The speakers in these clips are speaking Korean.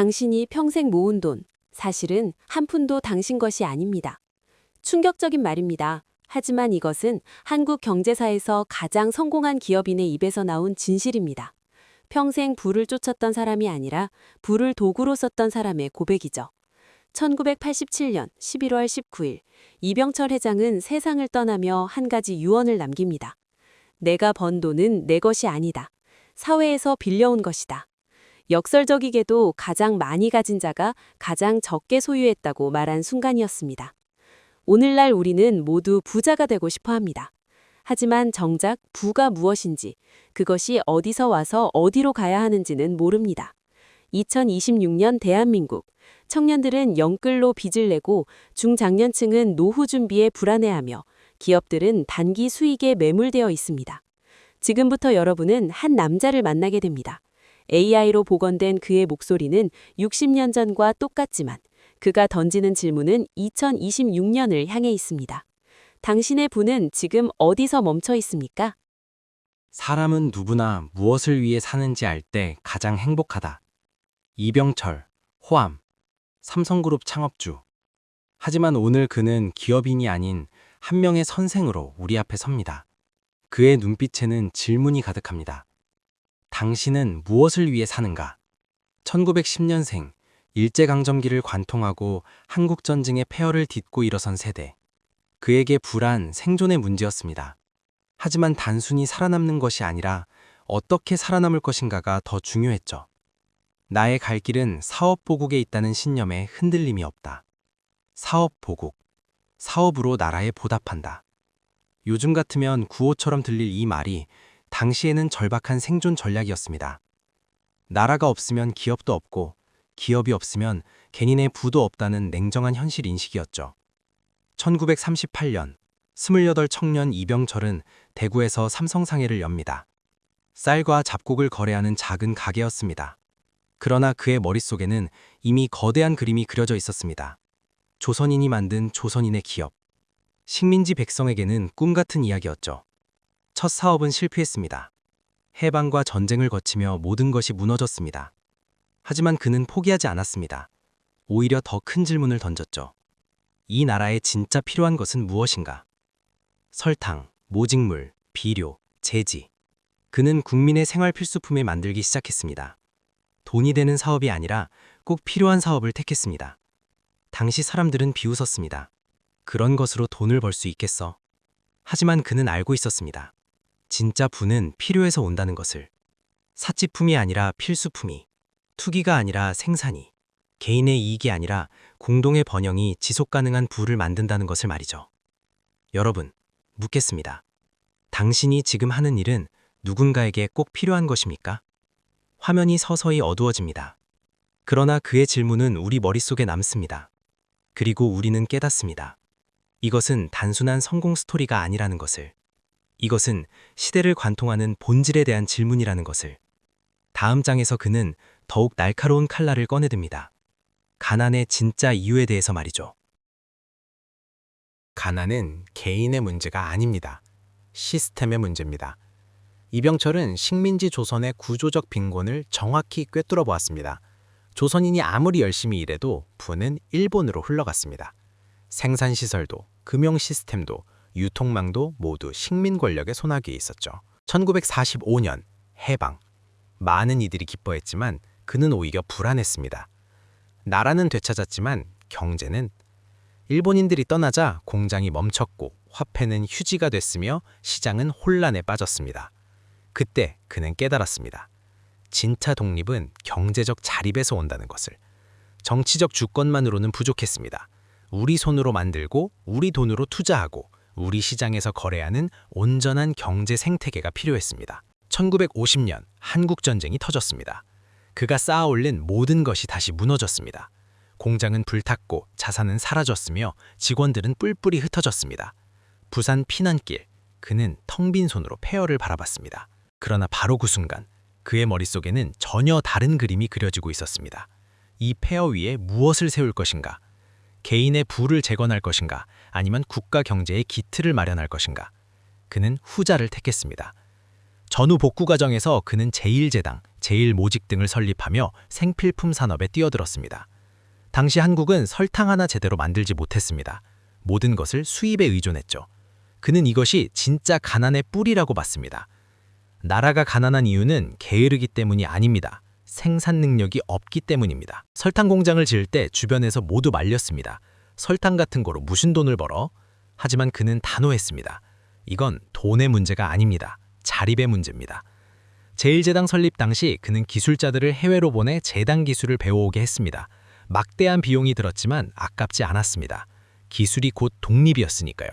당신이 평생 모은 돈, 사실은 한 푼도 당신 것이 아닙니다. 충격적인 말입니다. 하지만 이것은 한국 경제사에서 가장 성공한 기업인의 입에서 나온 진실입니다. 평생 부를 쫓았던 사람이 아니라 부를 도구로 썼던 사람의 고백이죠. 1987년 11월 19일, 이병철 회장은 세상을 떠나며 한 가지 유언을 남깁니다. 내가 번 돈은 내 것이 아니다. 사회에서 빌려온 것이다. 역설적이게도 가장 많이 가진 자가 가장 적게 소유했다고 말한 순간이었습니다. 오늘날 우리는 모두 부자가 되고 싶어 합니다. 하지만 정작 부가 무엇인지, 그것이 어디서 와서 어디로 가야 하는지는 모릅니다. 2026년 대한민국, 청년들은 영끌로 빚을 내고 중장년층은 노후 준비에 불안해하며 기업들은 단기 수익에 매몰되어 있습니다. 지금부터 여러분은 한 남자를 만나게 됩니다. AI로 복원된 그의 목소리는 60년 전과 똑같지만 그가 던지는 질문은 2026년을 향해 있습니다. 당신의 부는 지금 어디서 멈춰 있습니까? 사람은 누구나 무엇을 위해 사는지 알 때 가장 행복하다. 이병철, 호암, 삼성그룹 창업주. 하지만 오늘 그는 기업인이 아닌 한 명의 선생으로 우리 앞에 섭니다. 그의 눈빛에는 질문이 가득합니다. 당신은 무엇을 위해 사는가? 1910년생, 일제강점기를 관통하고 한국전쟁의 폐허를 딛고 일어선 세대. 그에게 불안, 생존의 문제였습니다. 하지만 단순히 살아남는 것이 아니라 어떻게 살아남을 것인가가 더 중요했죠. 나의 갈 길은 사업보국에 있다는 신념에 흔들림이 없다. 사업보국, 사업으로 나라에 보답한다. 요즘 같으면 구호처럼 들릴 이 말이 당시에는 절박한 생존 전략이었습니다. 나라가 없으면 기업도 없고 기업이 없으면 개인의 부도 없다는 냉정한 현실 인식이었죠. 1938년 28 청년 이병철은 대구에서 삼성상해를 엽니다. 쌀과 잡곡을 거래하는 작은 가게였습니다. 그러나 그의 머릿속에는 이미 거대한 그림이 그려져 있었습니다. 조선인이 만든 조선인의 기업. 식민지 백성에게는 꿈같은 이야기였죠. 첫 사업은 실패했습니다. 해방과 전쟁을 거치며 모든 것이 무너졌습니다. 하지만 그는 포기하지 않았습니다. 오히려 더 큰 질문을 던졌죠. 이 나라에 진짜 필요한 것은 무엇인가? 설탕, 모직물, 비료, 제지. 그는 국민의 생활 필수품을 만들기 시작했습니다. 돈이 되는 사업이 아니라 꼭 필요한 사업을 택했습니다. 당시 사람들은 비웃었습니다. 그런 것으로 돈을 벌 수 있겠어? 하지만 그는 알고 있었습니다. 진짜 부는 필요해서 온다는 것을. 사치품이 아니라 필수품이, 투기가 아니라 생산이, 개인의 이익이 아니라 공동의 번영이 지속가능한 부를 만든다는 것을 말이죠. 여러분, 묻겠습니다. 당신이 지금 하는 일은 누군가에게 꼭 필요한 것입니까? 화면이 서서히 어두워집니다. 그러나 그의 질문은 우리 머릿속에 남습니다. 그리고 우리는 깨닫습니다. 이것은 단순한 성공 스토리가 아니라는 것을. 이것은 시대를 관통하는 본질에 대한 질문이라는 것을. 다음 장에서 그는 더욱 날카로운 칼날을 꺼내듭니다. 가난의 진짜 이유에 대해서 말이죠. 가난은 개인의 문제가 아닙니다. 시스템의 문제입니다. 이병철은 식민지 조선의 구조적 빈곤을 정확히 꿰뚫어 보았습니다. 조선인이 아무리 열심히 일해도 부는 일본으로 흘러갔습니다. 생산시설도, 금융 시스템도, 유통망도 모두 식민 권력의 손아귀에 있었죠. 1945년 해방. 많은 이들이 기뻐했지만 그는 오히려 불안했습니다. 나라는 되찾았지만 경제는. 일본인들이 떠나자 공장이 멈췄고 화폐는 휴지가 됐으며 시장은 혼란에 빠졌습니다. 그때 그는 깨달았습니다. 진짜 독립은 경제적 자립에서 온다는 것을. 정치적 주권만으로는 부족했습니다. 우리 손으로 만들고 우리 돈으로 투자하고 우리 시장에서 거래하는 온전한 경제 생태계가 필요했습니다. 1950년 한국전쟁이 터졌습니다. 그가 쌓아올린 모든 것이 다시 무너졌습니다. 공장은 불탔고 자산은 사라졌으며 직원들은 뿔뿔이 흩어졌습니다. 부산 피난길, 그는 텅 빈 손으로 폐허를 바라봤습니다. 그러나 바로 그 순간 그의 머릿속에는 전혀 다른 그림이 그려지고 있었습니다. 이 폐허 위에 무엇을 세울 것인가? 개인의 부를 재건할 것인가? 아니면 국가 경제의 기틀을 마련할 것인가? 그는 후자를 택했습니다. 전후 복구 과정에서 그는 제1제당, 제1모직 등을 설립하며 생필품 산업에 뛰어들었습니다. 당시 한국은 설탕 하나 제대로 만들지 못했습니다. 모든 것을 수입에 의존했죠. 그는 이것이 진짜 가난의 뿌리라고 봤습니다. 나라가 가난한 이유는 게으르기 때문이 아닙니다. 생산 능력이 없기 때문입니다. 설탕 공장을 지을 때 주변에서 모두 말렸습니다. 설탕 같은 거로 무슨 돈을 벌어? 하지만 그는 단호했습니다. 이건 돈의 문제가 아닙니다. 자립의 문제입니다. 제1제당 설립 당시 그는 기술자들을 해외로 보내 제당 기술을 배워오게 했습니다. 막대한 비용이 들었지만 아깝지 않았습니다. 기술이 곧 독립이었으니까요.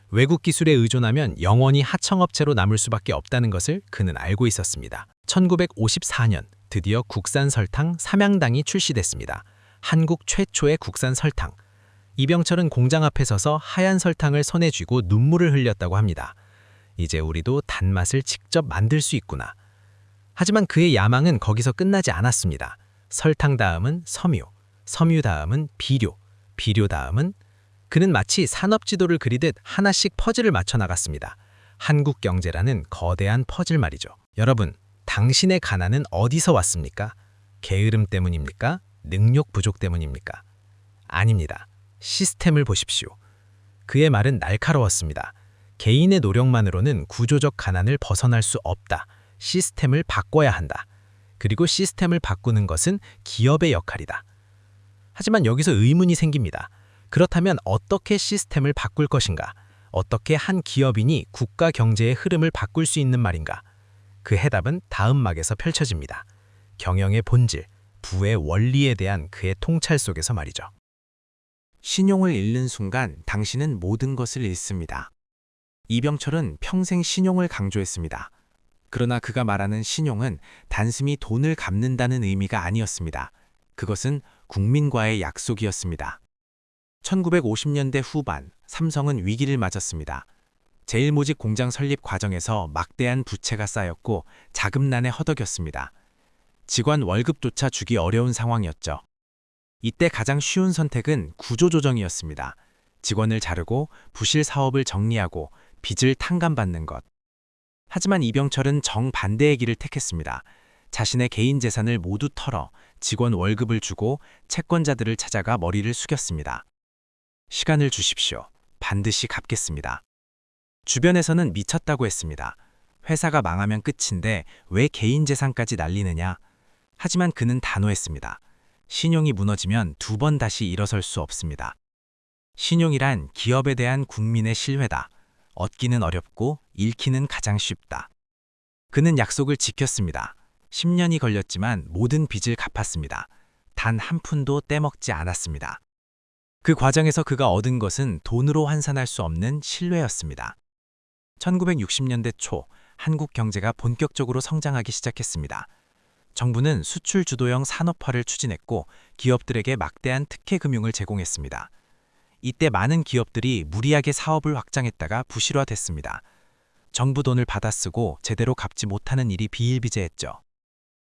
외국 기술에 의존하면 영원히 하청업체로 남을 수밖에 없다는 것을 그는 알고 있었습니다. 1954년 드디어 국산 설탕 삼양당이 출시됐습니다. 한국 최초의 국산 설탕. 이병철은 공장 앞에 서서 하얀 설탕을 손에 쥐고 눈물을 흘렸다고 합니다. 이제 우리도 단맛을 직접 만들 수 있구나. 하지만 그의 야망은 거기서 끝나지 않았습니다. 설탕 다음은 섬유, 섬유 다음은 비료, 비료 다음은 그는 마치 산업 지도를 그리듯 하나씩 퍼즐을 맞춰 나갔습니다. 한국 경제라는 거대한 퍼즐 말이죠. 여러분, 당신의 가난은 어디서 왔습니까? 게으름 때문입니까? 능력 부족 때문입니까? 아닙니다. 시스템을 보십시오. 그의 말은 날카로웠습니다. 개인의 노력만으로는 구조적 가난을 벗어날 수 없다. 시스템을 바꿔야 한다. 그리고 시스템을 바꾸는 것은 기업의 역할이다. 하지만 여기서 의문이 생깁니다. 그렇다면 어떻게 시스템을 바꿀 것인가? 어떻게 한 기업인이 국가 경제의 흐름을 바꿀 수 있는 말인가? 그 해답은 다음 막에서 펼쳐집니다. 경영의 본질, 부의 원리에 대한 그의 통찰 속에서 말이죠. 신용을 잃는 순간 당신은 모든 것을 잃습니다. 이병철은 평생 신용을 강조했습니다. 그러나 그가 말하는 신용은 단순히 돈을 갚는다는 의미가 아니었습니다. 그것은 국민과의 약속이었습니다. 1950년대 후반, 삼성은 위기를 맞았습니다. 제1모직 공장 설립 과정에서 막대한 부채가 쌓였고 자금난에 허덕였습니다. 직원 월급조차 주기 어려운 상황이었죠. 이때 가장 쉬운 선택은 구조조정이었습니다. 직원을 자르고 부실 사업을 정리하고 빚을 탕감받는 것. 하지만 이병철은 정반대의 길을 택했습니다. 자신의 개인 재산을 모두 털어 직원 월급을 주고 채권자들을 찾아가 머리를 숙였습니다. 시간을 주십시오. 반드시 갚겠습니다. 주변에서는 미쳤다고 했습니다. 회사가 망하면 끝인데 왜 개인 재산까지 날리느냐? 하지만 그는 단호했습니다. 신용이 무너지면 두 번 다시 일어설 수 없습니다. 신용이란 기업에 대한 국민의 신뢰다. 얻기는 어렵고 잃기는 가장 쉽다. 그는 약속을 지켰습니다. 10년이 걸렸지만 모든 빚을 갚았습니다. 단 한 푼도 떼먹지 않았습니다. 그 과정에서 그가 얻은 것은 돈으로 환산할 수 없는 신뢰였습니다. 1960년대 초 한국 경제가 본격적으로 성장하기 시작했습니다. 정부는 수출 주도형 산업화를 추진했고 기업들에게 막대한 특혜 금융을 제공했습니다. 이때 많은 기업들이 무리하게 사업을 확장했다가 부실화됐습니다. 정부 돈을 받아 쓰고 제대로 갚지 못하는 일이 비일비재했죠.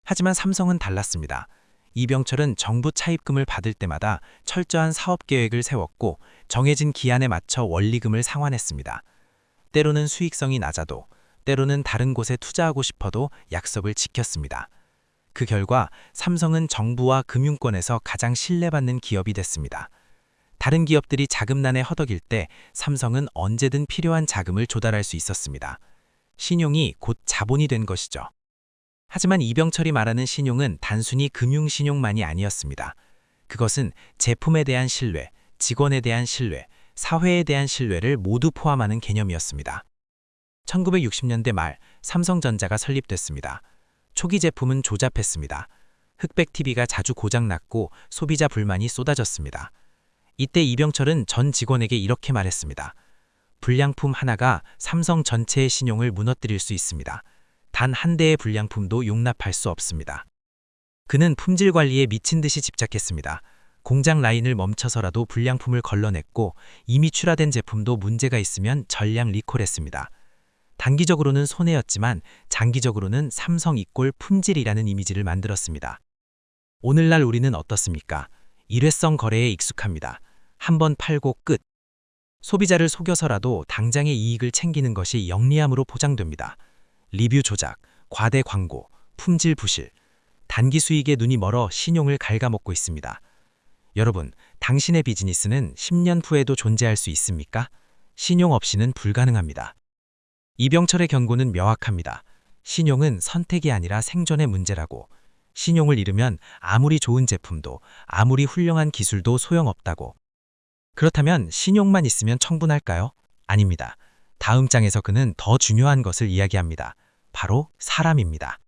하지만 삼성은 달랐습니다. 이병철은 정부 차입금을 받을 때마다 철저한 사업 계획을 세웠고 정해진 기한에 맞춰 원리금을 상환했습니다. 때로는 수익성이 낮아도, 때로는 다른 곳에 투자하고 싶어도 약속을 지켰습니다. 그 결과 삼성은 정부와 금융권에서 가장 신뢰받는 기업이 됐습니다. 다른 기업들이 자금난에 허덕일 때 삼성은 언제든 필요한 자금을 조달할 수 있었습니다. 신용이 곧 자본이 된 것이죠. 하지만 이병철이 말하는 신용은 단순히 금융신용만이 아니었습니다. 그것은 제품에 대한 신뢰, 직원에 대한 신뢰, 사회에 대한 신뢰를 모두 포함하는 개념이었습니다. 1960년대 말 삼성전자가 설립됐습니다. 초기 제품은 조잡했습니다. 흑백 TV가 자주 고장났고 소비자 불만이 쏟아졌습니다. 이때 이병철은 전 직원에게 이렇게 말했습니다. 불량품 하나가 삼성 전체의 신용을 무너뜨릴 수 있습니다. 단 한 대의 불량품도 용납할 수 없습니다. 그는 품질 관리에 미친 듯이 집착했습니다. 공장 라인을 멈춰서라도 불량품을 걸러냈고 이미 출하된 제품도 문제가 있으면 전량 리콜했습니다. 단기적으로는 손해였지만 장기적으로는 삼성 이꼴 품질이라는 이미지를 만들었습니다. 오늘날 우리는 어떻습니까? 일회성 거래에 익숙합니다. 한번 팔고 끝. 소비자를 속여서라도 당장의 이익을 챙기는 것이 영리함으로 포장됩니다. 리뷰 조작, 과대 광고, 품질 부실, 단기 수익에 눈이 멀어 신용을 갉아먹고 있습니다. 여러분, 당신의 비즈니스는 10년 후에도 존재할 수 있습니까? 신용 없이는 불가능합니다. 이병철의 경고는 명확합니다. 신용은 선택이 아니라 생존의 문제라고. 신용을 잃으면 아무리 좋은 제품도, 아무리 훌륭한 기술도 소용없다고. 그렇다면 신용만 있으면 충분할까요? 아닙니다. 다음 장에서 그는 더 중요한 것을 이야기합니다. 바로 사람입니다.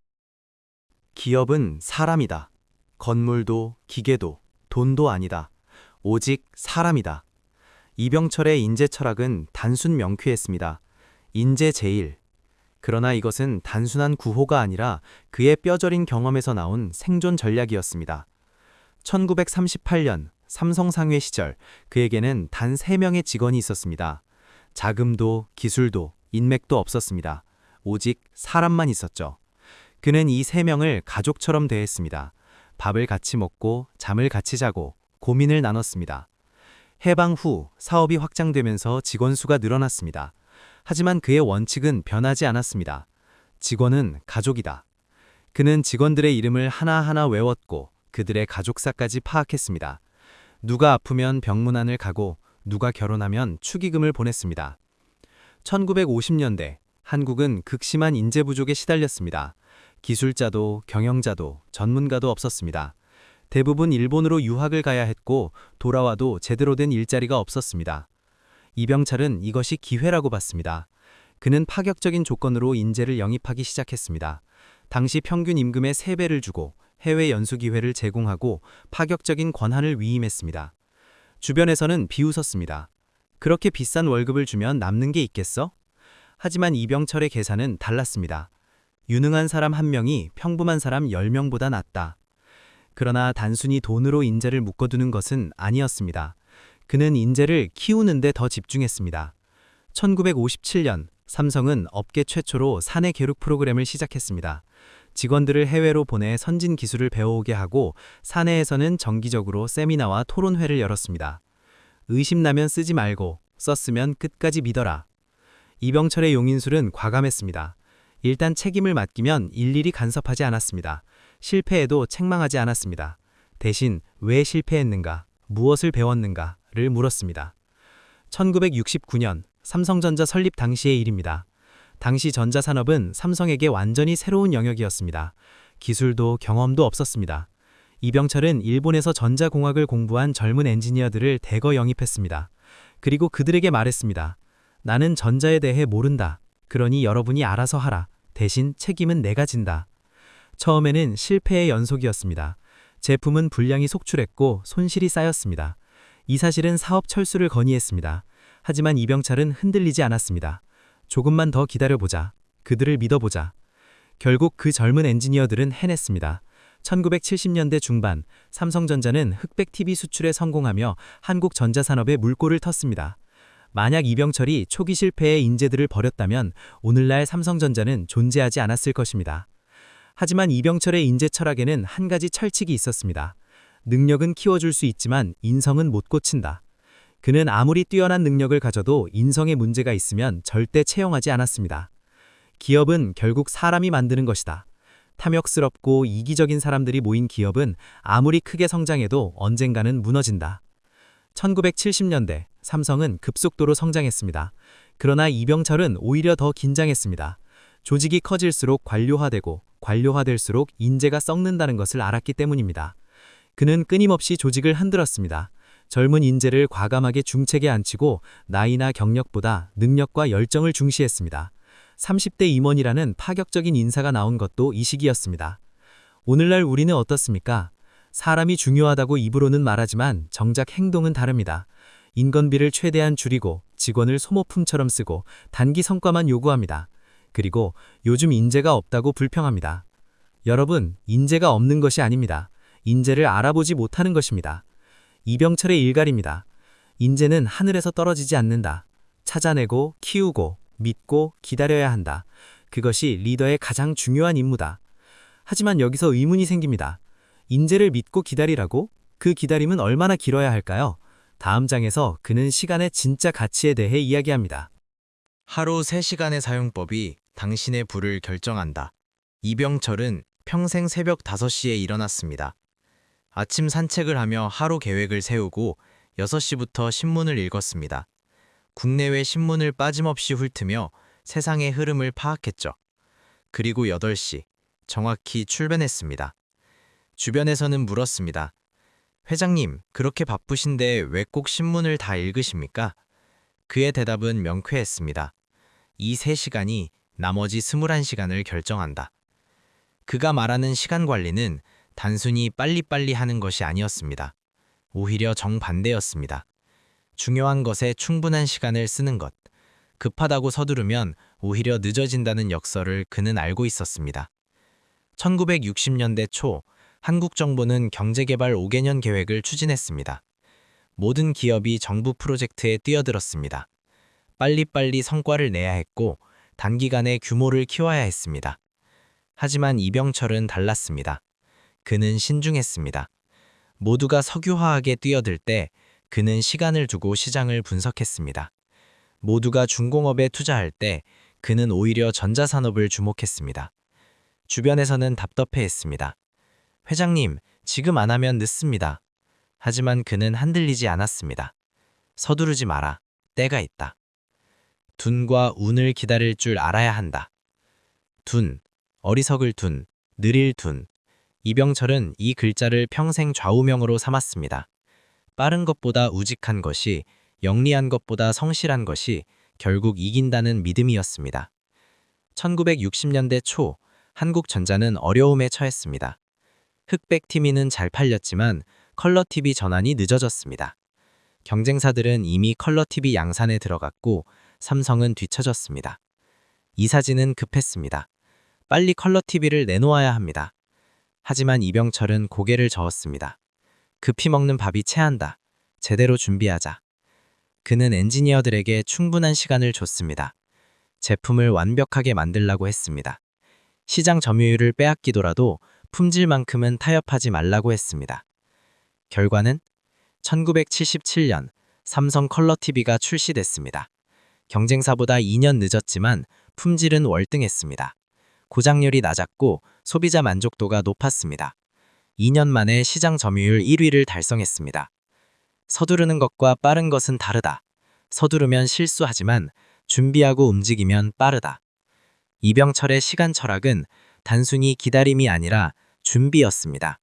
기업은 사람이다. 건물도 기계도 돈도 아니다. 오직 사람이다. 이병철의 인재 철학은 단순 명쾌했습니다. 인재 제일. 그러나 이것은 단순한 구호가 아니라 그의 뼈저린 경험에서 나온 생존 전략이었습니다. 1938년 삼성 상회 시절 그에게는 단 3명의 직원이 있었습니다. 자금도 기술도 인맥도 없었습니다. 오직 사람만 있었죠. 그는 이 3명을 가족처럼 대했습니다. 밥을 같이 먹고 잠을 같이 자고 고민을 나눴습니다. 해방 후 사업이 확장되면서 직원 수가 늘어났습니다. 하지만 그의 원칙은 변하지 않았습니다. 직원은 가족이다. 그는 직원들의 이름을 하나하나 외웠고 그들의 가족사까지 파악했습니다. 누가 아프면 병문안을 가고 누가 결혼하면 축의금을 보냈습니다. 1950년대 한국은 극심한 인재 부족에 시달렸습니다. 기술자도 경영자도 전문가도 없었습니다. 대부분 일본으로 유학을 가야 했고 돌아와도 제대로 된 일자리가 없었습니다. 이병철은 이것이 기회라고 봤습니다. 그는 파격적인 조건으로 인재를 영입하기 시작했습니다. 당시 평균 임금의 3배를 주고 해외 연수 기회를 제공하고 파격적인 권한을 위임했습니다. 주변에서는 비웃었습니다. 그렇게 비싼 월급을 주면 남는 게 있겠어? 하지만 이병철의 계산은 달랐습니다. 유능한 사람 1명이 평범한 사람 10명보다 낫다. 그러나 단순히 돈으로 인재를 묶어두는 것은 아니었습니다. 그는 인재를 키우는 데 더 집중했습니다. 1957년 삼성은 업계 최초로 사내 교육 프로그램을 시작했습니다. 직원들을 해외로 보내 선진 기술을 배워오게 하고 사내에서는 정기적으로 세미나와 토론회를 열었습니다. 의심나면 쓰지 말고 썼으면 끝까지 믿어라. 이병철의 용인술은 과감했습니다. 일단 책임을 맡기면 일일이 간섭하지 않았습니다. 실패해도 책망하지 않았습니다. 대신 왜 실패했는가, 무엇을 배웠는가를 물었습니다. 1969년 삼성전자 설립 당시의 일입니다. 당시 전자산업은 삼성에게 완전히 새로운 영역이었습니다. 기술도 경험도 없었습니다. 이병철은 일본에서 전자공학을 공부한 젊은 엔지니어들을 대거 영입했습니다. 그리고 그들에게 말했습니다. 나는 전자에 대해 모른다. 그러니 여러분이 알아서 하라. 대신 책임은 내가 진다. 처음에는 실패의 연속이었습니다. 제품은 불량이 속출했고 손실이 쌓였습니다. 이 사실은 사업 철수를 건의했습니다. 하지만 이병철은 흔들리지 않았습니다. 조금만 더 기다려보자. 그들을 믿어보자. 결국 그 젊은 엔지니어들은 해냈습니다. 1970년대 중반 삼성전자는 흑백 TV 수출에 성공하며 한국 전자산업에 물꼬를 텄습니다. 만약 이병철이 초기 실패의 인재들을 버렸다면 오늘날 삼성전자는 존재하지 않았을 것입니다. 하지만 이병철의 인재 철학에는 한 가지 철칙이 있었습니다. 능력은 키워줄 수 있지만 인성은 못 고친다. 그는 아무리 뛰어난 능력을 가져도 인성에 문제가 있으면 절대 채용하지 않았습니다. 기업은 결국 사람이 만드는 것이다. 탐욕스럽고 이기적인 사람들이 모인 기업은 아무리 크게 성장해도 언젠가는 무너진다. 1970년대 삼성은 급속도로 성장했습니다. 그러나 이병철은 오히려 더 긴장했습니다. 조직이 커질수록 관료화되고 관료화될수록 인재가 썩는다는 것을 알았기 때문입니다. 그는 끊임없이 조직을 흔들었습니다. 젊은 인재를 과감하게 중책에 앉히고 나이나 경력보다 능력과 열정을 중시했습니다. 30대 임원이라는 파격적인 인사가 나온 것도 이 시기였습니다. 오늘날 우리는 어떻습니까? 사람이 중요하다고 입으로는 말하지만 정작 행동은 다릅니다. 인건비를 최대한 줄이고 직원을 소모품처럼 쓰고 단기 성과만 요구합니다. 그리고 요즘 인재가 없다고 불평합니다. 여러분, 인재가 없는 것이 아닙니다. 인재를 알아보지 못하는 것입니다. 이병철의 일갈입니다. 인재는 하늘에서 떨어지지 않는다. 찾아내고 키우고 믿고 기다려야 한다. 그것이 리더의 가장 중요한 임무다. 하지만 여기서 의문이 생깁니다. 인재를 믿고 기다리라고? 그 기다림은 얼마나 길어야 할까요? 다음 장에서 그는 시간의 진짜 가치에 대해 이야기합니다. 하루 3시간의 사용법이 당신의 부를 결정한다. 이병철은 평생 새벽 5시에 일어났습니다. 아침 산책을 하며 하루 계획을 세우고 6시부터 신문을 읽었습니다. 국내외 신문을 빠짐없이 훑으며 세상의 흐름을 파악했죠. 그리고 8시, 정확히 출근했습니다. 주변에서는 물었습니다. 회장님, 그렇게 바쁘신데 왜 꼭 신문을 다 읽으십니까? 그의 대답은 명쾌했습니다. 이 3시간이 나머지 21시간을 결정한다. 그가 말하는 시간 관리는 단순히 빨리빨리 하는 것이 아니었습니다. 오히려 정반대였습니다. 중요한 것에 충분한 시간을 쓰는 것. 급하다고 서두르면 오히려 늦어진다는 역설을 그는 알고 있었습니다. 1960년대 초 한국 정부는 경제개발 5개년 계획을 추진했습니다. 모든 기업이 정부 프로젝트에 뛰어들었습니다. 빨리빨리 성과를 내야 했고 단기간에 규모를 키워야 했습니다. 하지만 이병철은 달랐습니다. 그는 신중했습니다. 모두가 석유화학에 뛰어들 때 그는 시간을 두고 시장을 분석했습니다. 모두가 중공업에 투자할 때 그는 오히려 전자산업을 주목했습니다. 주변에서는 답답해했습니다. 회장님, 지금 안 하면 늦습니다. 하지만 그는 흔들리지 않았습니다. 서두르지 마라. 때가 있다. 둔과 운을 기다릴 줄 알아야 한다. 둔, 어리석을 둔, 느릴 둔. 이병철은 이 글자를 평생 좌우명으로 삼았습니다. 빠른 것보다 우직한 것이, 영리한 것보다 성실한 것이 결국 이긴다는 믿음이었습니다. 1960년대 초 한국전자는 어려움에 처했습니다. 흑백 TV는 잘 팔렸지만 컬러 TV 전환이 늦어졌습니다. 경쟁사들은 이미 컬러 TV 양산에 들어갔고 삼성은 뒤처졌습니다. 이사진은 급했습니다. 빨리 컬러 TV를 내놓아야 합니다. 하지만 이병철은 고개를 저었습니다. 급히 먹는 밥이 체한다. 제대로 준비하자. 그는 엔지니어들에게 충분한 시간을 줬습니다. 제품을 완벽하게 만들라고 했습니다. 시장 점유율을 빼앗기더라도 품질만큼은 타협하지 말라고 했습니다. 결과는 1977년 삼성 컬러 TV가 출시됐습니다. 경쟁사보다 2년 늦었지만 품질은 월등했습니다. 고장률이 낮았고 소비자 만족도가 높았습니다. 2년 만에 시장 점유율 1위를 달성했습니다. 서두르는 것과 빠른 것은 다르다. 서두르면 실수하지만 준비하고 움직이면 빠르다. 이병철의 시간 철학은 단순히 기다림이 아니라 준비였습니다.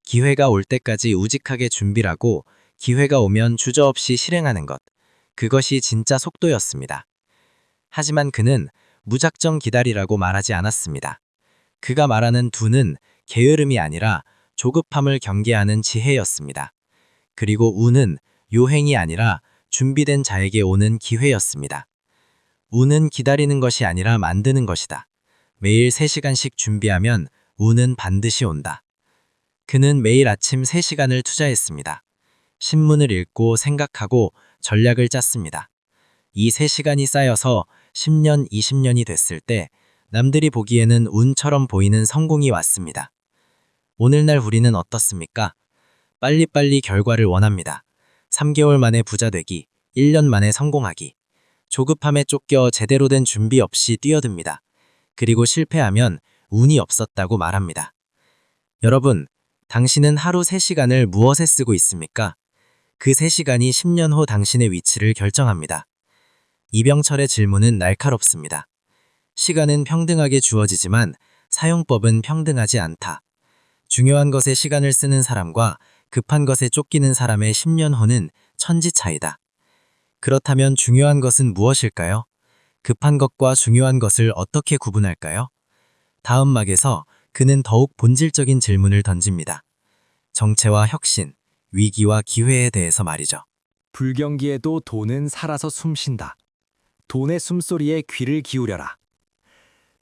기회가 올 때까지 우직하게 준비를 하고 기회가 오면 주저없이 실행하는 것. 그것이 진짜 속도였습니다. 하지만 그는 무작정 기다리라고 말하지 않았습니다. 그가 말하는 두는 게으름이 아니라 조급함을 경계하는 지혜였습니다. 그리고 우는 요행이 아니라 준비된 자에게 오는 기회였습니다. 우는 기다리는 것이 아니라 만드는 것이다. 매일 3시간씩 준비하면 우는 반드시 온다. 그는 매일 아침 3시간을 투자했습니다. 신문을 읽고 생각하고 전략을 짰습니다. 이 3시간이 쌓여서 10년, 20년이 됐을 때 남들이 보기에는 운처럼 보이는 성공이 왔습니다. 오늘날 우리는 어떻습니까? 빨리빨리 결과를 원합니다. 3개월 만에 부자 되기, 1년 만에 성공하기. 조급함에 쫓겨 제대로 된 준비 없이 뛰어듭니다. 그리고 실패하면 운이 없었다고 말합니다. 여러분, 당신은 하루 3시간을 무엇에 쓰고 있습니까? 그 3시간이 10년 후 당신의 위치를 결정합니다. 이병철의 질문은 날카롭습니다. 시간은 평등하게 주어지지만 사용법은 평등하지 않다. 중요한 것에 시간을 쓰는 사람과 급한 것에 쫓기는 사람의 10년 후는 천지 차이다. 그렇다면 중요한 것은 무엇일까요? 급한 것과 중요한 것을 어떻게 구분할까요? 다음 막에서 그는 더욱 본질적인 질문을 던집니다. 정체와 혁신, 위기와 기회에 대해서 말이죠. 불경기에도 돈은 살아서 숨쉰다. 돈의 숨소리에 귀를 기울여라.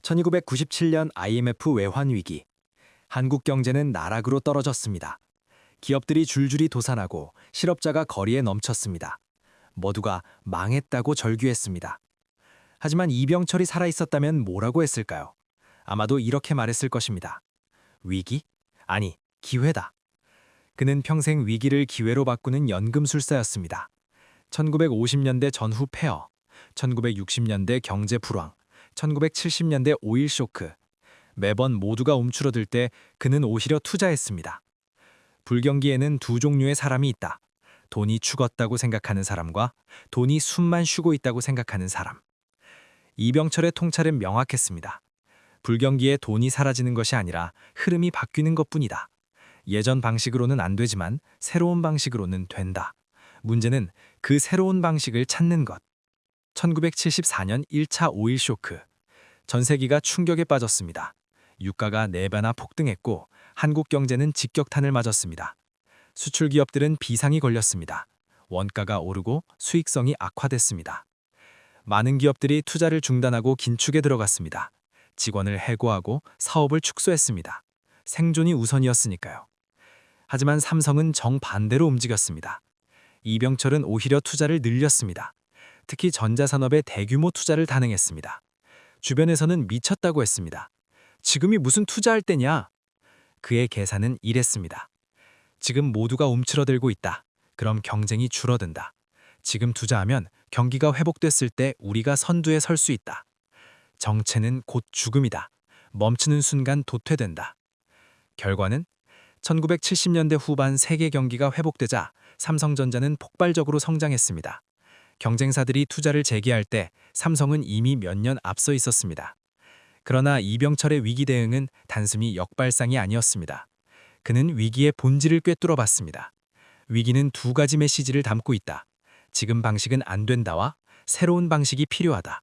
1997년 IMF 외환 위기. 한국 경제는 나락으로 떨어졌습니다. 기업들이 줄줄이 도산하고 실업자가 거리에 넘쳤습니다. 모두가 망했다고 절규했습니다. 하지만 이병철이 살아있었다면 뭐라고 했을까요? 아마도 이렇게 말했을 것입니다. 위기? 아니, 기회다. 그는 평생 위기를 기회로 바꾸는 연금술사였습니다. 1950년대 전후 폐허, 1960년대 경제 불황, 1970년대 오일 쇼크. 매번 모두가 움츠러들 때 그는 오히려 투자했습니다. 불경기에는 두 종류의 사람이 있다. 돈이 죽었다고 생각하는 사람과 돈이 숨만 쉬고 있다고 생각하는 사람. 이병철의 통찰은 명확했습니다. 불경기에 돈이 사라지는 것이 아니라 흐름이 바뀌는 것뿐이다. 예전 방식으로는 안 되지만 새로운 방식으로는 된다. 문제는 그 새로운 방식을 찾는 것. 1974년 1차 오일 쇼크. 전 세계가 충격에 빠졌습니다. 유가가 4배나 폭등했고 한국 경제는 직격탄을 맞았습니다. 수출 기업들은 비상이 걸렸습니다. 원가가 오르고 수익성이 악화됐습니다. 많은 기업들이 투자를 중단하고 긴축에 들어갔습니다. 직원을 해고하고 사업을 축소했습니다. 생존이 우선이었으니까요. 하지만 삼성은 정반대로 움직였습니다. 이병철은 오히려 투자를 늘렸습니다. 특히 전자산업에 대규모 투자를 단행했습니다. 주변에서는 미쳤다고 했습니다. 지금이 무슨 투자할 때냐? 그의 계산은 이랬습니다. 지금 모두가 움츠러들고 있다. 그럼 경쟁이 줄어든다. 지금 투자하면 경기가 회복됐을 때 우리가 선두에 설 수 있다. 정체는 곧 죽음이다. 멈추는 순간 도태된다. 결과는 1970년대 후반 세계 경기가 회복되자 삼성전자는 폭발적으로 성장했습니다. 경쟁사들이 투자를 재개할 때 삼성은 이미 몇 년 앞서 있었습니다. 그러나 이병철의 위기 대응은 단순히 역발상이 아니었습니다. 그는 위기의 본질을 꿰뚫어 봤습니다. 위기는 두 가지 메시지를 담고 있다. 지금 방식은 안 된다와 새로운 방식이 필요하다.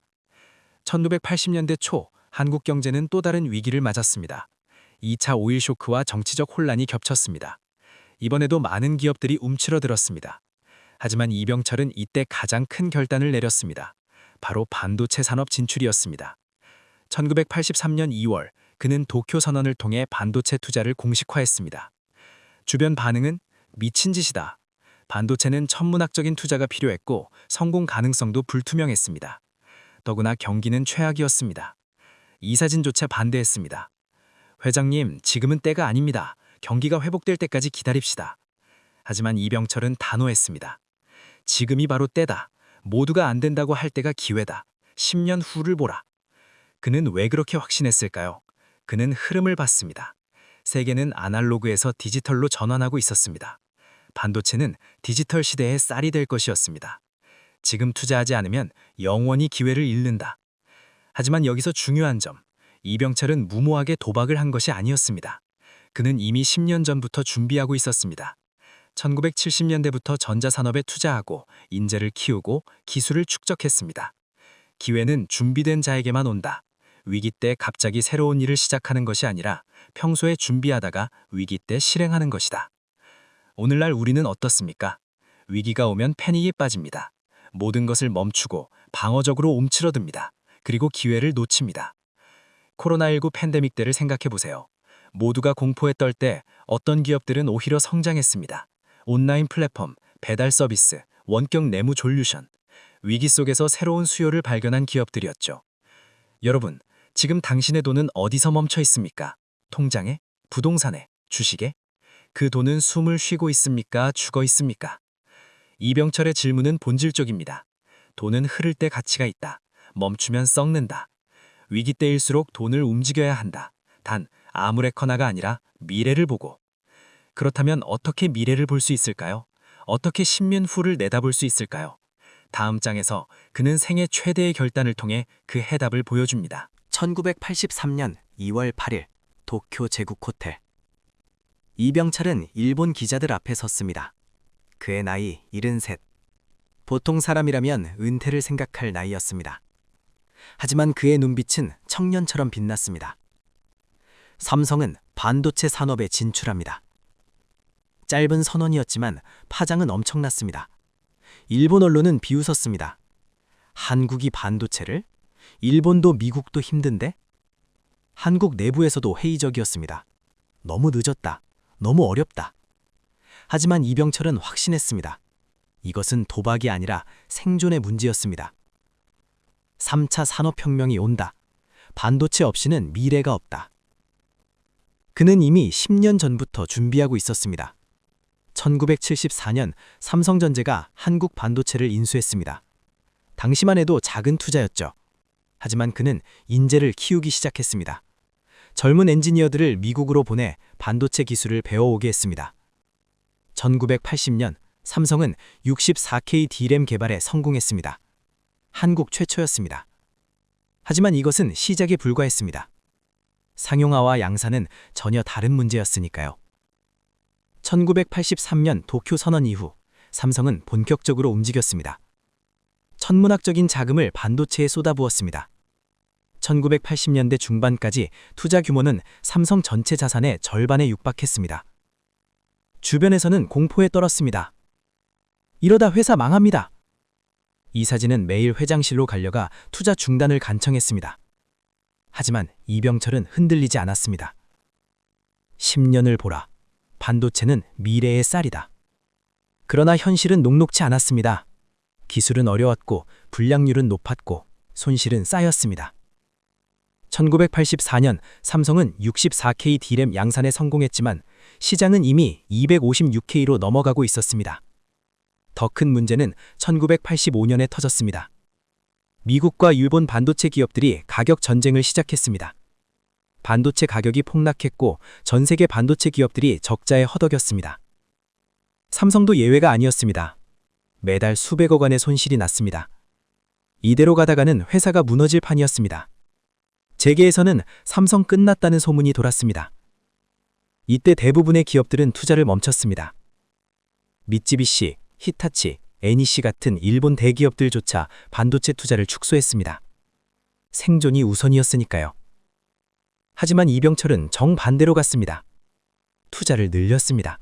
1980년대 초 한국 경제는 또 다른 위기를 맞았습니다. 2차 오일 쇼크와 정치적 혼란이 겹쳤습니다. 이번에도 많은 기업들이 움츠러들었습니다. 하지만 이병철은 이때 가장 큰 결단을 내렸습니다. 바로 반도체 산업 진출이었습니다. 1983년 2월 그는 도쿄 선언을 통해 반도체 투자를 공식화했습니다. 주변 반응은 미친 짓이다. 반도체는 천문학적인 투자가 필요했고 성공 가능성도 불투명했습니다. 더구나 경기는 최악이었습니다. 이사진조차 반대했습니다. 회장님, 지금은 때가 아닙니다. 경기가 회복될 때까지 기다립시다. 하지만 이병철은 단호했습니다. 지금이 바로 때다. 모두가 안 된다고 할 때가 기회다. 10년 후를 보라. 그는 왜 그렇게 확신했을까요? 그는 흐름을 봤습니다. 세계는 아날로그에서 디지털로 전환하고 있었습니다. 반도체는 디지털 시대의 쌀이 될 것이었습니다. 지금 투자하지 않으면 영원히 기회를 잃는다. 하지만 여기서 중요한 점, 이병철은 무모하게 도박을 한 것이 아니었습니다. 그는 이미 10년 전부터 준비하고 있었습니다. 1970년대부터 전자산업에 투자하고 인재를 키우고 기술을 축적했습니다. 기회는 준비된 자에게만 온다. 위기 때 갑자기 새로운 일을 시작하는 것이 아니라 평소에 준비하다가 위기 때 실행하는 것이다. 오늘날 우리는 어떻습니까? 위기가 오면 패닉에 빠집니다. 모든 것을 멈추고 방어적으로 움츠러듭니다. 그리고 기회를 놓칩니다. 코로나19 팬데믹 때를 생각해 보세요. 모두가 공포에 떨 때 어떤 기업들은 오히려 성장했습니다. 온라인 플랫폼, 배달 서비스, 원격 내무 솔루션. 위기 속에서 새로운 수요를 발견한 기업들이었죠. 여러분, 지금 당신의 돈은 어디서 멈춰 있습니까? 통장에? 부동산에? 주식에? 그 돈은 숨을 쉬고 있습니까? 죽어 있습니까? 이병철의 질문은 본질적입니다. 돈은 흐를 때 가치가 있다. 멈추면 썩는다. 위기 때일수록 돈을 움직여야 한다. 단, 아무렇거나가 아니라 미래를 보고. 그렇다면 어떻게 미래를 볼 수 있을까요? 어떻게 10년 후를 내다볼 수 있을까요? 다음 장에서 그는 생애 최대의 결단을 통해 그 해답을 보여줍니다. 1983년 2월 8일 도쿄 제국 호텔. 이병철은 일본 기자들 앞에 섰습니다. 그의 나이 73. 보통 사람이라면 은퇴를 생각할 나이였습니다. 하지만 그의 눈빛은 청년처럼 빛났습니다. 삼성은 반도체 산업에 진출합니다. 짧은 선언이었지만 파장은 엄청났습니다. 일본 언론은 비웃었습니다. 한국이 반도체를? 일본도 미국도 힘든데? 한국 내부에서도 회의적이었습니다. 너무 늦었다. 너무 어렵다. 하지만 이병철은 확신했습니다. 이것은 도박이 아니라 생존의 문제였습니다. 3차 산업혁명이 온다. 반도체 없이는 미래가 없다. 그는 이미 10년 전부터 준비하고 있었습니다. 1974년 삼성전자가 한국 반도체를 인수했습니다. 당시만 해도 작은 투자였죠. 하지만 그는 인재를 키우기 시작했습니다. 젊은 엔지니어들을 미국으로 보내 반도체 기술을 배워오게 했습니다. 1980년 삼성은 64K D램 개발에 성공했습니다. 한국 최초였습니다. 하지만 이것은 시작에 불과했습니다. 상용화와 양산은 전혀 다른 문제였으니까요. 1983년 도쿄 선언 이후 삼성은 본격적으로 움직였습니다. 천문학적인 자금을 반도체에 쏟아부었습니다. 1980년대 중반까지 투자 규모는 삼성 전체 자산의 절반에 육박했습니다. 주변에서는 공포에 떨었습니다. 이러다 회사 망합니다. 이사진은 매일 회장실로 갈려가 투자 중단을 간청했습니다. 하지만 이병철은 흔들리지 않았습니다. 10년을 보라. 반도체는 미래의 쌀이다. 그러나 현실은 녹록지 않았습니다. 기술은 어려웠고 불량률은 높았고 손실은 쌓였습니다. 1984년 삼성은 64K D램 양산에 성공했지만 시장은 이미 256K로 넘어가고 있었습니다. 더 큰 문제는 1985년에 터졌습니다. 미국과 일본 반도체 기업들이 가격 전쟁을 시작했습니다. 반도체 가격이 폭락했고 전 세계 반도체 기업들이 적자에 허덕였습니다. 삼성도 예외가 아니었습니다. 매달 수백억 원의 손실이 났습니다. 이대로 가다가는 회사가 무너질 판이었습니다. 재계에서는 삼성 끝났다는 소문이 돌았습니다. 이때 대부분의 기업들은 투자를 멈췄습니다. 미쓰비시, 히타치, NEC 같은 일본 대기업들조차 반도체 투자를 축소했습니다. 생존이 우선이었으니까요. 하지만 이병철은 정반대로 갔습니다. 투자를 늘렸습니다.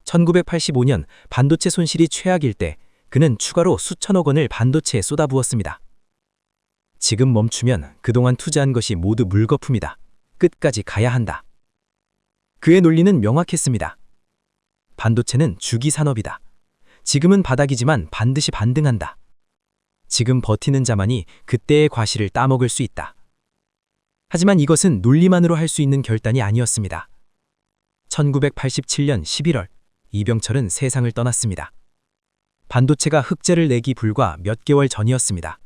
1985년 반도체 손실이 최악일 때 그는 추가로 수천억 원을 반도체에 쏟아부었습니다. 지금 멈추면 그동안 투자한 것이 모두 물거품이다. 끝까지 가야 한다. 그의 논리는 명확했습니다. 반도체는 주기 산업이다. 지금은 바닥이지만 반드시 반등한다. 지금 버티는 자만이 그때의 과실을 따먹을 수 있다. 하지만 이것은 논리만으로 할 수 있는 결단이 아니었습니다. 1987년 11월 이병철은 세상을 떠났습니다. 반도체가 흑자를 내기 불과 몇 개월 전이었습니다.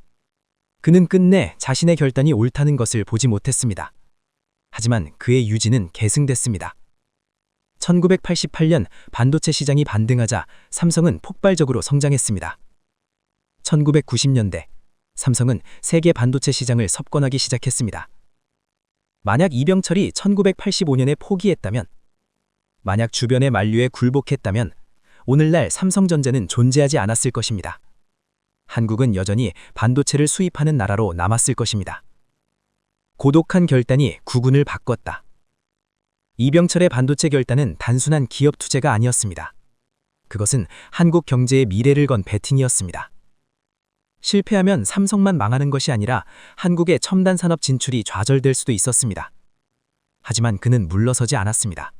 그는 끝내 자신의 결단이 옳다는 것을 보지 못했습니다. 하지만 그의 유지는 계승됐습니다. 1988년 반도체 시장이 반등하자 삼성은 폭발적으로 성장했습니다. 1990년대 삼성은 세계 반도체 시장을 석권하기 시작했습니다. 만약 이병철이 1985년에 포기했다면, 만약 주변의 만류에 굴복했다면 오늘날 삼성전자는 존재하지 않았을 것입니다. 한국은 여전히 반도체를 수입하는 나라로 남았을 것입니다. 고독한 결단이 국운을 바꿨다. 이병철의 반도체 결단은 단순한 기업 투자가 아니었습니다. 그것은 한국 경제의 미래를 건 베팅이었습니다. 실패하면 삼성만 망하는 것이 아니라 한국의 첨단 산업 진출이 좌절될 수도 있었습니다. 하지만 그는 물러서지 않았습니다.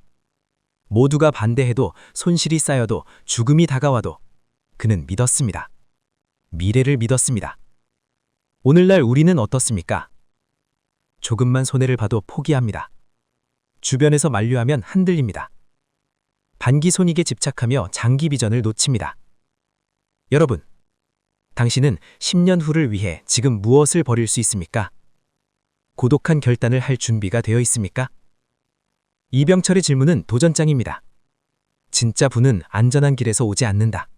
모두가 반대해도 손실이 쌓여도 죽음이 다가와도 그는 믿었습니다. 미래를 믿었습니다. 오늘날 우리는 어떻습니까? 조금만 손해를 봐도 포기합니다. 주변에서 만류하면 흔들립니다. 단기 손익에 집착하며 장기 비전을 놓칩니다. 여러분, 당신은 10년 후를 위해 지금 무엇을 버릴 수 있습니까? 고독한 결단을 할 준비가 되어 있습니까? 이병철의 질문은 도전장입니다. 진짜 부는 안전한 길에서 오지 않는다.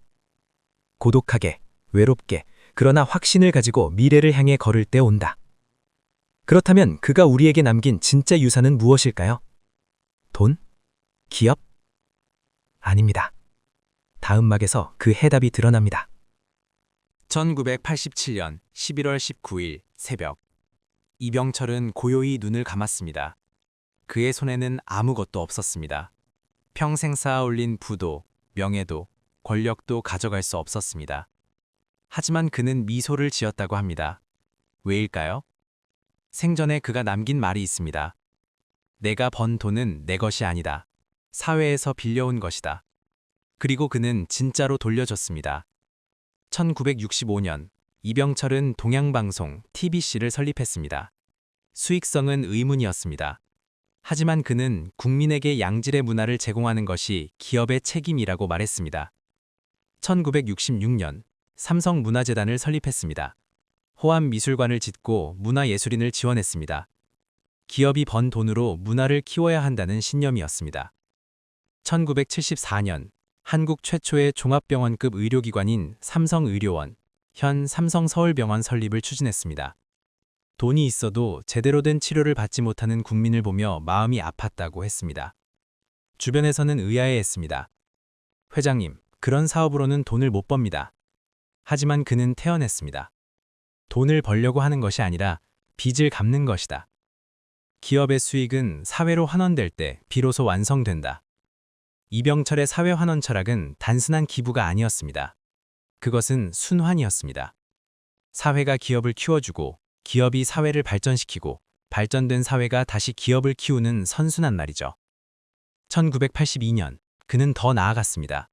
고독하게, 외롭게, 그러나 확신을 가지고 미래를 향해 걸을 때 온다. 그렇다면 그가 우리에게 남긴 진짜 유산은 무엇일까요? 돈? 기업? 아닙니다. 다음 막에서 그 해답이 드러납니다. 1987년 11월 19일 새벽, 이병철은 고요히 눈을 감았습니다. 그의 손에는 아무것도 없었습니다. 평생 쌓아올린 부도, 명예도, 권력도 가져갈 수 없었습니다. 하지만 그는 미소를 지었다고 합니다. 왜일까요? 생전에 그가 남긴 말이 있습니다. 내가 번 돈은 내 것이 아니다. 사회에서 빌려온 것이다. 그리고 그는 진짜로 돌려줬습니다. 1965년 이병철은 동양방송 TBC를 설립했습니다. 수익성은 의문이었습니다. 하지만 그는 국민에게 양질의 문화를 제공하는 것이 기업의 책임이라고 말했습니다. 1966년 삼성문화재단을 설립했습니다. 호암 미술관을 짓고 문화예술인을 지원했습니다. 기업이 번 돈으로 문화를 키워야 한다는 신념이었습니다. 1974년 한국 최초의 종합병원급 의료기관인 삼성의료원, 현 삼성서울병원 설립을 추진했습니다. 돈이 있어도 제대로 된 치료를 받지 못하는 국민을 보며 마음이 아팠다고 했습니다. 주변에서는 의아해했습니다. 회장님, 그런 사업으로는 돈을 못 법니다. 하지만 그는 태어냈습니다. 돈을 벌려고 하는 것이 아니라 빚을 갚는 것이다. 기업의 수익은 사회로 환원될 때 비로소 완성된다. 이병철의 사회환원 철학은 단순한 기부가 아니었습니다. 그것은 순환이었습니다. 사회가 기업을 키워주고 기업이 사회를 발전시키고 발전된 사회가 다시 기업을 키우는 선순환 말이죠. 1982년 그는 더 나아갔습니다.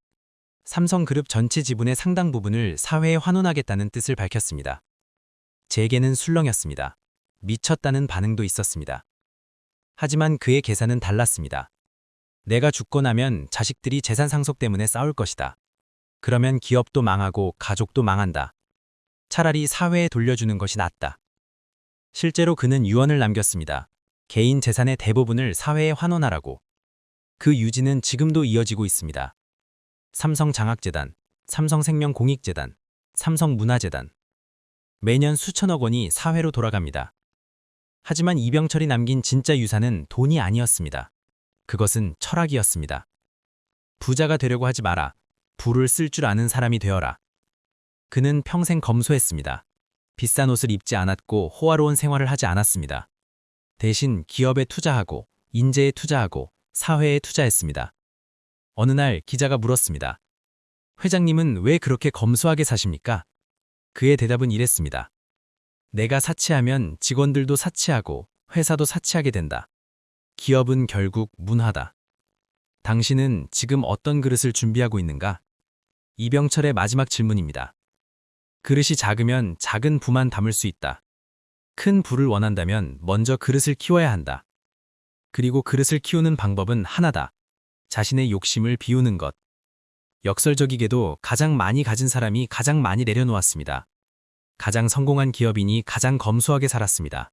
삼성그룹 전체 지분의 상당 부분을 사회에 환원하겠다는 뜻을 밝혔습니다. 재계는 술렁였습니다. 미쳤다는 반응도 있었습니다. 하지만 그의 계산은 달랐습니다. 내가 죽고 나면 자식들이 재산 상속 때문에 싸울 것이다. 그러면 기업도 망하고 가족도 망한다. 차라리 사회에 돌려주는 것이 낫다. 실제로 그는 유언을 남겼습니다. 개인 재산의 대부분을 사회에 환원하라고. 그 유지는 지금도 이어지고 있습니다. 삼성장학재단, 삼성생명공익재단, 삼성문화재단. 매년 수천억 원이 사회로 돌아갑니다. 하지만 이병철이 남긴 진짜 유산은 돈이 아니었습니다. 그것은 철학이었습니다. 부자가 되려고 하지 마라. 부를 쓸 줄 아는 사람이 되어라. 그는 평생 검소했습니다. 비싼 옷을 입지 않았고 호화로운 생활을 하지 않았습니다. 대신 기업에 투자하고 인재에 투자하고 사회에 투자했습니다. 어느 날 기자가 물었습니다. 회장님은 왜 그렇게 검소하게 사십니까? 그의 대답은 이랬습니다. 내가 사치하면 직원들도 사치하고 회사도 사치하게 된다. 기업은 결국 문화다. 당신은 지금 어떤 그릇을 준비하고 있는가? 이병철의 마지막 질문입니다. 그릇이 작으면 작은 부만 담을 수 있다. 큰 부를 원한다면 먼저 그릇을 키워야 한다. 그리고 그릇을 키우는 방법은 하나다. 자신의 욕심을 비우는 것. 역설적이게도 가장 많이 가진 사람이 가장 많이 내려놓았습니다. 가장 성공한 기업인이 가장 검소하게 살았습니다.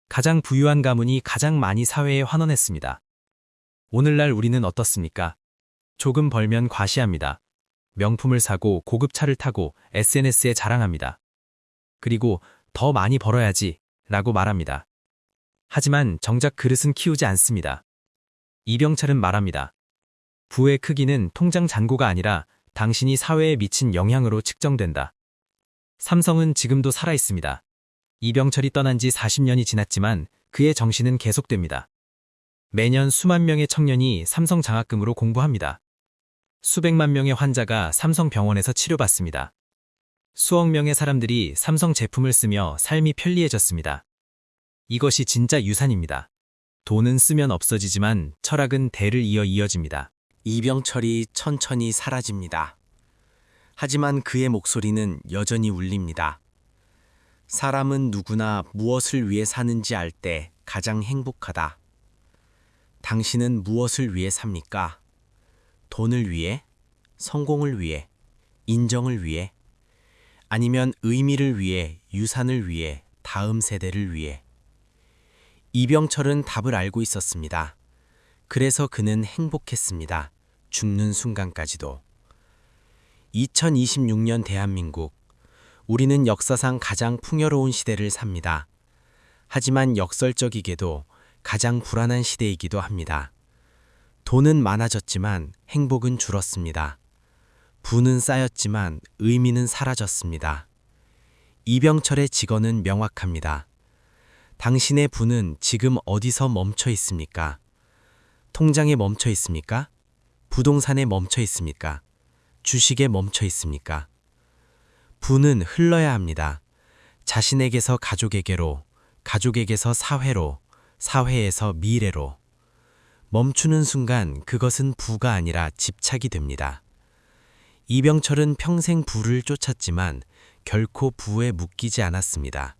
가장 부유한 가문이 가장 많이 사회에 환원했습니다. 오늘날 우리는 어떻습니까? 조금 벌면 과시합니다. 명품을 사고 고급 차를 타고 SNS에 자랑합니다. 그리고 더 많이 벌어야지 라고 말합니다. 하지만 정작 그릇은 키우지 않습니다. 이병철은 말합니다. 부의 크기는 통장 잔고가 아니라 당신이 사회에 미친 영향으로 측정된다. 삼성은 지금도 살아있습니다. 이병철이 떠난 지 40년이 지났지만 그의 정신은 계속됩니다. 매년 수만 명의 청년이 삼성장학금으로 공부합니다. 수백만 명의 환자가 삼성병원에서 치료받습니다. 수억 명의 사람들이 삼성 제품을 쓰며 삶이 편리해졌습니다. 이것이 진짜 유산입니다. 돈은 쓰면 없어지지만 철학은 대를 이어 이어집니다. 이병철이 천천히 사라집니다. 하지만 그의 목소리는 여전히 울립니다. 사람은 누구나 무엇을 위해 사는지 알 때 가장 행복하다. 당신은 무엇을 위해 삽니까? 돈을 위해? 성공을 위해? 인정을 위해? 아니면 의미를 위해, 유산을 위해, 다음 세대를 위해? 이병철은 답을 알고 있었습니다. 그래서 그는 행복했습니다. 죽는 순간까지도. 2026년 대한민국. 우리는 역사상 가장 풍요로운 시대를 삽니다. 하지만 역설적이게도 가장 불안한 시대이기도 합니다. 돈은 많아졌지만 행복은 줄었습니다. 부는 쌓였지만 의미는 사라졌습니다. 이병철의 직언은 명확합니다. 당신의 부는 지금 어디서 멈춰 있습니까? 통장에 멈춰 있습니까? 부동산에 멈춰 있습니까? 주식에 멈춰 있습니까? 부는 흘러야 합니다. 자신에게서 가족에게로, 가족에게서 사회로, 사회에서 미래로. 멈추는 순간 그것은 부가 아니라 집착이 됩니다. 이병철은 평생 부를 쫓았지만 결코 부에 묶이지 않았습니다.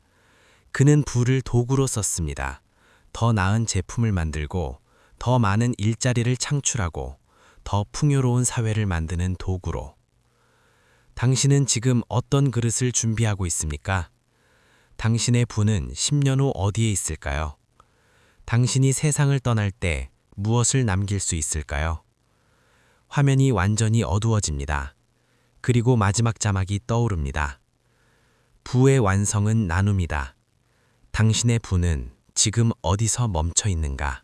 그는 부를 도구로 썼습니다. 더 나은 제품을 만들고, 더 많은 일자리를 창출하고, 더 풍요로운 사회를 만드는 도구로. 당신은 지금 어떤 그릇을 준비하고 있습니까? 당신의 부는 10년 후 어디에 있을까요? 당신이 세상을 떠날 때 무엇을 남길 수 있을까요? 화면이 완전히 어두워집니다. 그리고 마지막 자막이 떠오릅니다. 부의 완성은 나눔이다. 당신의 부는 지금 어디서 멈춰 있는가?